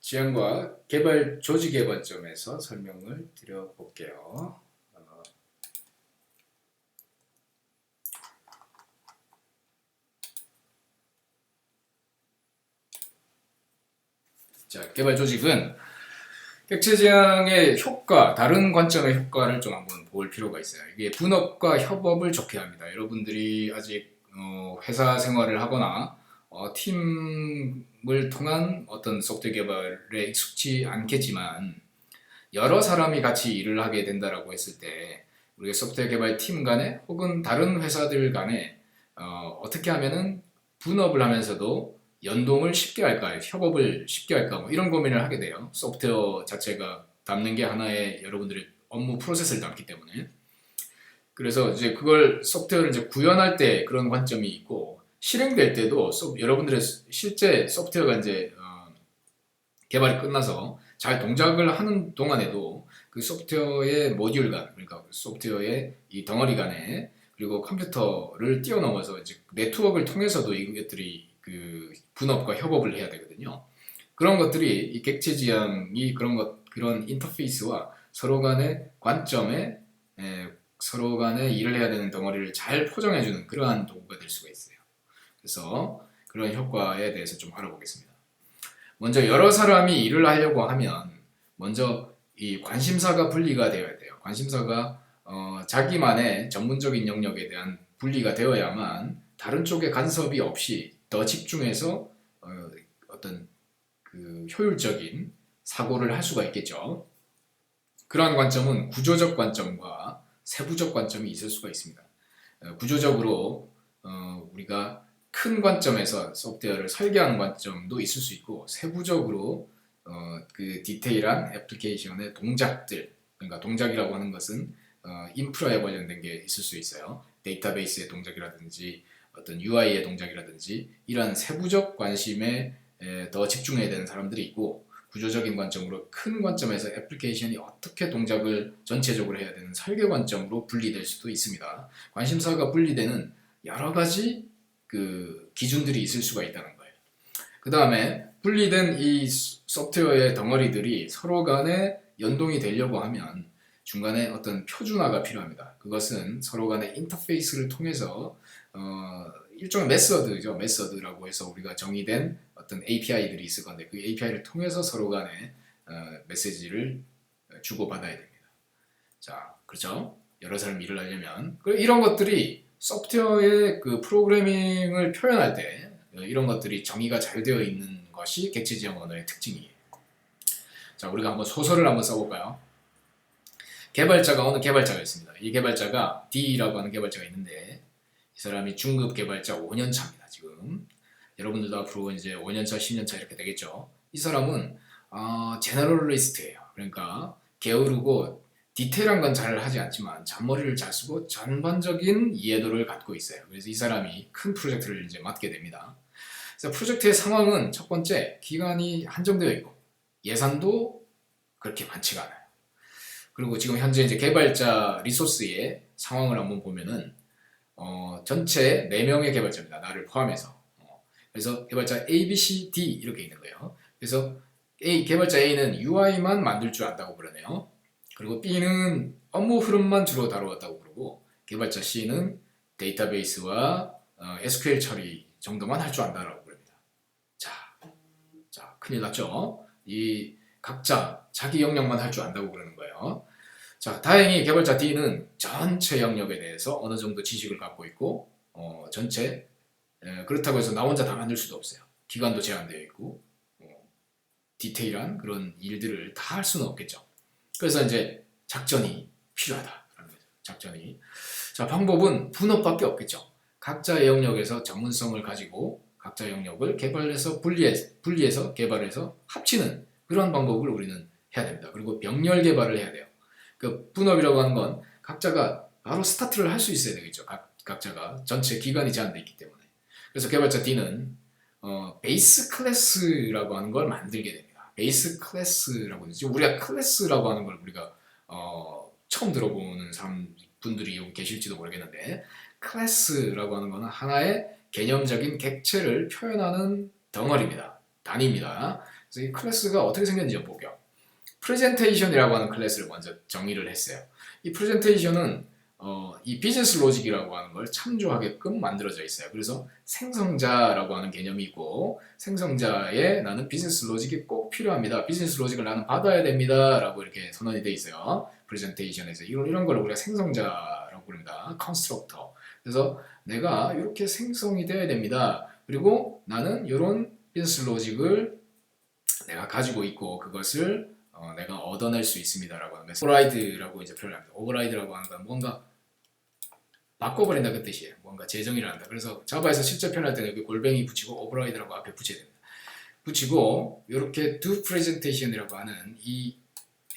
지향과 개발 조직의 관점에서 설명을 드려볼게요. 자, 개발 조직은 객체 지향의 효과, 다른 관점의 효과를 좀 한번 볼 필요가 있어요. 이게 분업과 협업을 좋게 합니다. 여러분들이 아직 회사 생활을 하거나 팀을 통한 어떤 소프트웨어 개발에 익숙치 않겠지만 여러 사람이 같이 일을 하게 된다라고 했을 때 우리가 소프트웨어 개발 팀 간에 혹은 다른 회사들 간에 어떻게 하면은 분업을 하면서도 연동을 쉽게 할까, 협업을 쉽게 할까, 뭐 이런 고민을 하게 돼요. 소프트웨어 자체가 담는 게 하나의 여러분들의 업무 프로세스를 담기 때문에. 그래서 이제 그걸 소프트웨어를 이제 구현할 때 그런 관점이 있고 실행될 때도 여러분들의 실제 소프트웨어가 이제 개발이 끝나서 잘 동작을 하는 동안에도 그 소프트웨어의 모듈 간, 그러니까 소프트웨어의 이 덩어리 간에 그리고 컴퓨터를 뛰어넘어서 이제 네트워크를 통해서도 이것들이 그 분업과 협업을 해야 되거든요. 그런 것들이 이 객체 지향이 그런 인터페이스와 서로 간의 관점에 서로 간에 일을 해야 되는 덩어리를 잘 포장해주는 그러한 도구가 될 수가 있어요. 그래서 그런 효과에 대해서 좀 알아보겠습니다. 먼저 여러 사람이 일을 하려고 하면 먼저 이 관심사가 분리가 되어야 돼요. 관심사가 자기만의 전문적인 영역에 대한 분리가 되어야만 다른 쪽에 간섭이 없이 더 집중해서 어떤 그 효율적인 사고를 할 수가 있겠죠. 그러한 관점은 구조적 관점과 세부적 관점이 있을 수가 있습니다. 구조적으로 우리가 큰 관점에서 소프트웨어를 설계하는 관점도 있을 수 있고 세부적으로 그 디테일한 애플리케이션의 동작들, 그러니까 동작이라고 하는 것은 인프라에 관련된 게 있을 수 있어요. 데이터베이스의 동작이라든지 어떤 UI의 동작이라든지 이런 세부적 관심에 더 집중해야 되는 사람들이 있고 구조적인 관점으로 큰 관점에서 애플리케이션이 어떻게 동작을 전체적으로 해야 되는 설계 관점으로 분리될 수도 있습니다. 관심사가 분리되는 여러 가지 그 기준들이 있을 수가 있다는 거예요. 그 다음에 분리된 이 소프트웨어의 덩어리들이 서로 간에 연동이 되려고 하면 중간에 어떤 표준화가 필요합니다. 그것은 서로 간의 인터페이스를 통해서 일종의 메서드죠. 메서드라고 해서 우리가 정의된 어떤 API들이 있을 건데 그 API를 통해서 서로 간에 메시지를 주고받아야 됩니다. 자, 그렇죠? 여러 사람 일을 하려면 이런 것들이 소프트웨어의 그 프로그래밍을 표현할 때 이런 것들이 정의가 잘 되어 있는 것이 객체 지향 언어의 특징이에요. 자, 우리가 한번 소설을 한번 써볼까요? 어느 개발자가 있습니다. 이 개발자가 D라고 하는 개발자가 있는데 이 사람이 중급 개발자 5년 차입니다. 지금 여러분들도 앞으로 이제 5년 차, 10년 차 이렇게 되겠죠. 이 사람은 제너럴리스트예요. 그러니까 게으르고 디테일한 건 잘 하지 않지만 잔머리를 잘 쓰고 전반적인 이해도를 갖고 있어요. 그래서 이 사람이 큰 프로젝트를 이제 맡게 됩니다. 그래서 프로젝트의 상황은 첫 번째 기간이 한정되어 있고 예산도 그렇게 많지가 않아요. 그리고 지금 현재 이제 개발자 리소스의 상황을 한번 보면은 전체 4명의 개발자입니다. 나를 포함해서. 그래서 개발자 A, B, C, D 이렇게 있는 거예요. 그래서 개발자 A는 UI만 만들 줄 안다고 그러네요. 그리고 B는 업무 흐름만 주로 다루었다고 그러고 개발자 C는 데이터베이스와 SQL 처리 정도만 할 줄 안다라고 그럽니다. 자, 큰일 났죠? 이 각자 자기 영역만 할 줄 안다고 그러는 거예요. 자, 다행히 개발자 D는 전체 영역에 대해서 어느 정도 지식을 갖고 있고 전체 그렇다고 해서 나 혼자 다 만들 수도 없어요. 기간도 제한되어 있고 디테일한 그런 일들을 다 할 수는 없겠죠. 그래서 이제 작전이 필요하다라는 거죠. 작전이. 자, 방법은 분업밖에 없겠죠. 각자의 영역에서 전문성을 가지고 각자 영역을 개발해서 분리해서 개발해서 합치는 그런 방법을 우리는 해야 됩니다. 그리고 병렬 개발을 해야 돼요. 그 분업이라고 하는 건 각자가 바로 스타트를 할 수 있어야 되겠죠. 각자가 전체 기간이 제한되어 있기 때문에. 그래서 개발자 D는 베이스 클래스라고 하는 걸 만들게 됩니다. 베이스 클래스라고 하죠. 우리가 클래스라고 하는 걸 우리가 처음 들어보는 분들이 여기 계실지도 모르겠는데 클래스라고 하는 것은 하나의 개념적인 객체를 표현하는 덩어리입니다. 단위입니다. 그래서 이 클래스가 어떻게 생겼는지 좀 볼게요. 프레젠테이션이라고 하는 클래스를 먼저 정의를 했어요. 이 프레젠테이션은 이 비즈니스 로직이라고 하는 걸 참조하게끔 만들어져 있어요. 그래서 생성자라고 하는 개념이 있고, 생성자에 나는 비즈니스 로직이 꼭 필요합니다. 비즈니스 로직을 나는 받아야 됩니다. 라고 이렇게 선언이 돼 있어요. 프레젠테이션에서 이런 걸 우리가 생성자라고 부릅니다. 컨스트럭터. 그래서 내가 이렇게 생성이 돼야 됩니다. 그리고 나는 이런 비즈니스 로직을 내가 가지고 있고 그것을 내가 얻어낼 수 있습니다라고 하는 거예요. 오버라이드라고 이제 표현합니다. 오버라이드라고 하는 건 뭔가 바꿔버린다 그 뜻이에요. 뭔가 재정의를 한다. 그래서 자바에서 실제 표현할 때는 여기 골뱅이 붙이고 오버라이드라고 앞에 붙여야 됩니다. 붙이고 이렇게 do presentation이라고 하는 이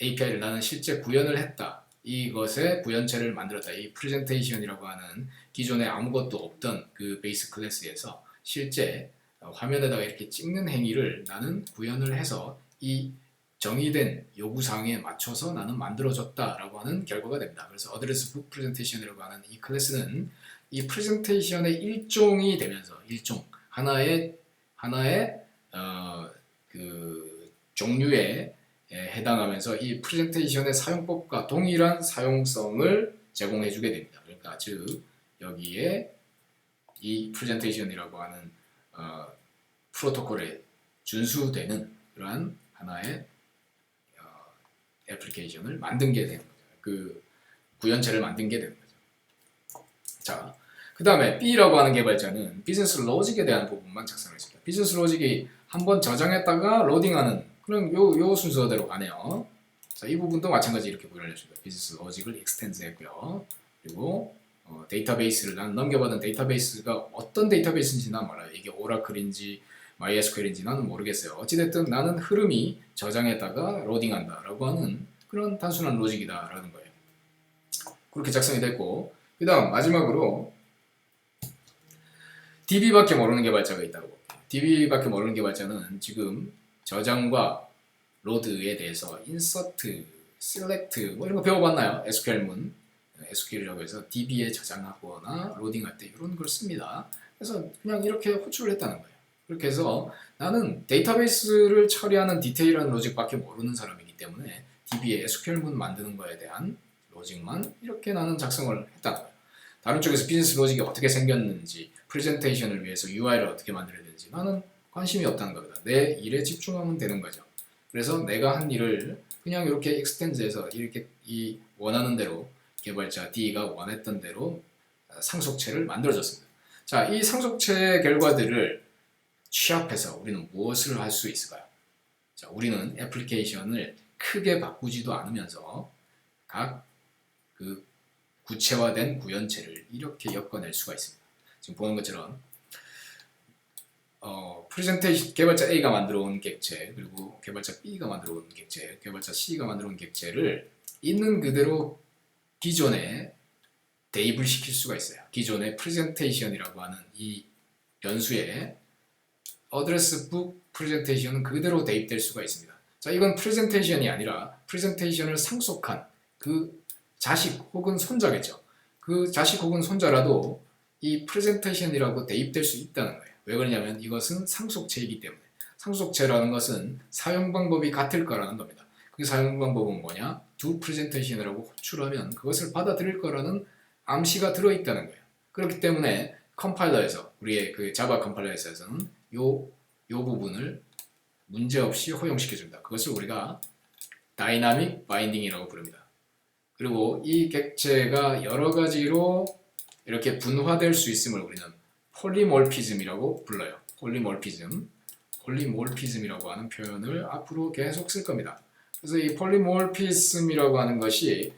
API를 나는 실제 구현을 했다. 이것의 구현체를 만들었다. 이 presentation이라고 하는 기존에 아무것도 없던 그 베이스 클래스에서 실제 화면에다가 이렇게 찍는 행위를 나는 구현을 해서 이 정의된 요구사항에 맞춰서 나는 만들어졌다라고 하는 결과가 됩니다. 그래서 어드레스 북 프레젠테이션이라고 하는 이 클래스는 이 프레젠테이션의 일종이 되면서 하나의 그 종류에 해당하면서 이 프레젠테이션의 사용법과 동일한 사용성을 제공해주게 됩니다. 그러니까 즉 여기에 이 프레젠테이션이라고 하는 프로토콜에 준수되는 그러한 하나의 애플리케이션을 만든 게 되는 거죠. 그 구현체를 만든 게 되는 거죠. 자, 그 다음에 B라고 하는 개발자는 비즈니스 로직에 대한 부분만 작성했습니다. 비즈니스 로직이 한번 저장했다가 로딩하는 그런 요 순서대로 가네요. 자, 이 부분도 마찬가지 이렇게 구현을 했습니다. 비즈니스 로직을 익스텐드 했고요. 그리고 데이터베이스를 난 넘겨받은 데이터베이스가 어떤 데이터베이스인지 난 몰라요. 이게 오라클인지 MySQL인지 나는 모르겠어요. 어찌됐든 나는 흐름이 저장했다가 로딩한다 라고 하는 그런 단순한 로직이다 라는 거예요. 그렇게 작성이 됐고, 그 다음 마지막으로 DB밖에 모르는 개발자가 있다고 볼게요. DB밖에 모르는 개발자는 지금 저장과 로드에 대해서 인서트, 셀렉트 뭐 이런 거 배워봤나요? SQL문 SQL이라고 해서 DB에 저장하거나 로딩할 때 이런 걸 씁니다. 그래서 그냥 이렇게 호출을 했다는 거예요. 그렇게 해서 나는 데이터베이스를 처리하는 디테일한 로직밖에 모르는 사람이기 때문에 DB에 SQL문 만드는 거에 대한 로직만 이렇게 나는 작성을 했다는 거예요. 다른 쪽에서 비즈니스 로직이 어떻게 생겼는지, 프레젠테이션을 위해서 UI를 어떻게 만들어야 되는지 나는 관심이 없다는 겁니다. 내 일에 집중하면 되는 거죠. 그래서 내가 한 일을 그냥 이렇게 익스텐드해서 이렇게 이 원하는 대로 개발자 D가 원했던 대로 상속체를 만들어줬습니다. 자, 이 상속체 결과들을 취합해서 우리는 무엇을 할 수 있을까요? 자, 우리는 애플리케이션을 크게 바꾸지도 않으면서 각 그 구체화된 구현체를 이렇게 엮어낼 수가 있습니다. 지금 보는 것처럼 프레젠테이션 개발자 A가 만들어 온 객체, 그리고 개발자 B가 만들어 온 객체, 개발자 C가 만들어 온 객체를 있는 그대로 기존에 대입을 시킬 수가 있어요. 기존의 프레젠테이션이라고 하는 이 변수에 어드레스 북 프레젠테이션은 그대로 대입될 수가 있습니다. 자, 이건 프레젠테이션이 아니라 프레젠테이션을 상속한 그 자식 혹은 손자겠죠. 그 자식 혹은 손자라도 이 프레젠테이션이라고 대입될 수 있다는 거예요. 왜 그러냐면 이것은 상속체이기 때문에. 상속체라는 것은 사용 방법이 같을 거라는 겁니다. 그 사용 방법은 뭐냐? do presentation이라고 호출하면 그것을 받아들일 거라는 암시가 들어있다는 거예요. 그렇기 때문에 컴파일러에서 우리의 그 자바 컴파일러에서는 요 부분을 문제없이 허용시켜줍니다. 그것을 우리가 다이나믹 바인딩이라고 부릅니다. 그리고 이 객체가 여러 가지로 이렇게 분화될 수 있음을 우리는 폴리몰피즘이라고 불러요. 폴리몰피즘이라고 하는 표현을 앞으로 계속 쓸 겁니다. 그래서 이 폴리몰피즘이라고 하는 것이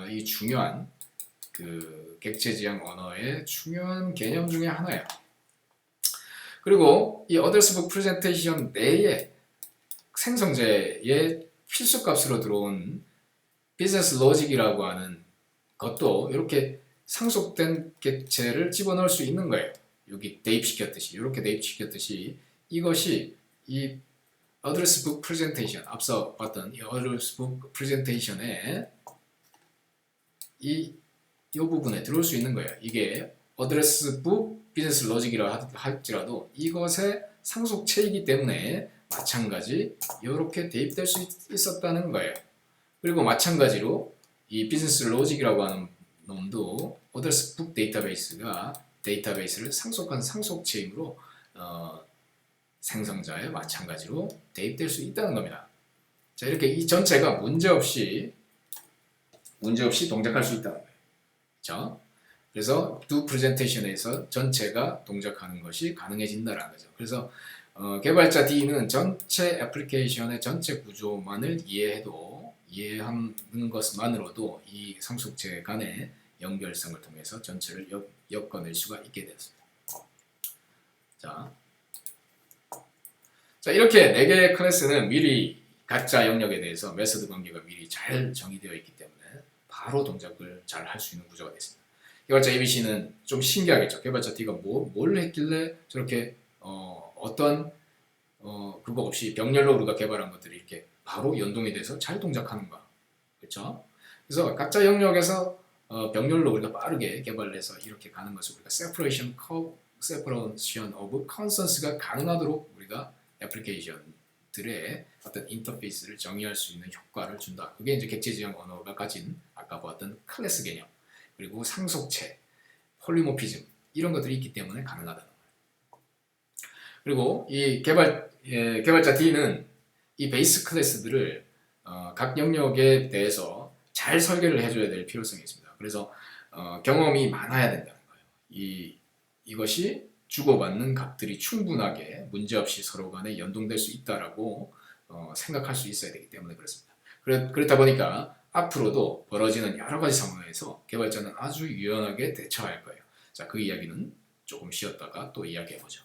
이 중요한 그 객체 지향 언어의 중요한 개념 중에 하나예요. 그리고 이 어드레스 북 프레젠테이션 내에 생성제의 필수값으로 들어온 비즈니스 로직이라고 하는 것도 이렇게 상속된 객체를 집어넣을 수 있는 거예요. 여기 대입시켰듯이 이렇게 대입시켰듯이 이것이 이 어드레스 북 프레젠테이션 앞서 봤던 이 어드레스 북 프레젠테이션에 이 부분에 들어올 수 있는 거예요. 이게 어드레스 북 비즈니스 로직이라 할지라도 이것의 상속체이기 때문에 마찬가지 이렇게 대입될 수 있었다는 거예요. 그리고 마찬가지로 이 비즈니스 로직이라고 하는 놈도 오더스 북 데이터베이스가 데이터베이스를 상속한 상속체이므로 생성자에 마찬가지로 대입될 수 있다는 겁니다. 자, 이렇게 이 전체가 문제없이 동작할 수 있다는 거예요. 그렇죠? 그래서 두 프레젠테이션에서 전체가 동작하는 것이 가능해진다는 거죠. 그래서 개발자 D는 전체 애플리케이션의 전체 구조만을 이해하는 것만으로도 이 상속체 간의 연결성을 통해서 전체를 엮어낼 수가 있게 되었습니다. 자, 이렇게 4개의 클래스는 미리 각자 영역에 대해서 메소드 관계가 미리 잘 정의되어 있기 때문에 바로 동작을 잘 할 수 있는 구조가 됐습니다. 개발자 ABC는 좀 신기하겠죠. 개발자 D가 뭘 했길래 저렇게 그거 없이 병렬로 우리가 개발한 것들이 이렇게 바로 연동이 돼서 잘 동작하는가. 그렇죠? 그래서 각자 영역에서 병렬로 우리가 빠르게 개발을 해서 이렇게 가는 것을 우리가 separation of concerns가 가능하도록 우리가 애플리케이션들의 어떤 인터페이스를 정의할 수 있는 효과를 준다. 그게 이제 객체지향 언어가 가진 아까 보았던 클래스 개념, 그리고 상속체, 폴리모피즘 이런 것들이 있기 때문에 가능하다는 거예요. 그리고 이 개발자 D는 이 베이스 클래스들을 각 영역에 대해서 잘 설계를 해줘야 될 필요성이 있습니다. 그래서 경험이 많아야 된다는 거예요. 이것이 주고받는 값들이 충분하게 문제없이 서로 간에 연동될 수 있다라고 생각할 수 있어야 되기 때문에 그렇습니다. 그렇다 보니까 앞으로도 벌어지는 여러 가지 상황에서 개발자는 아주 유연하게 대처할 거예요. 자, 그 이야기는 조금 쉬었다가 또 이야기해 보죠.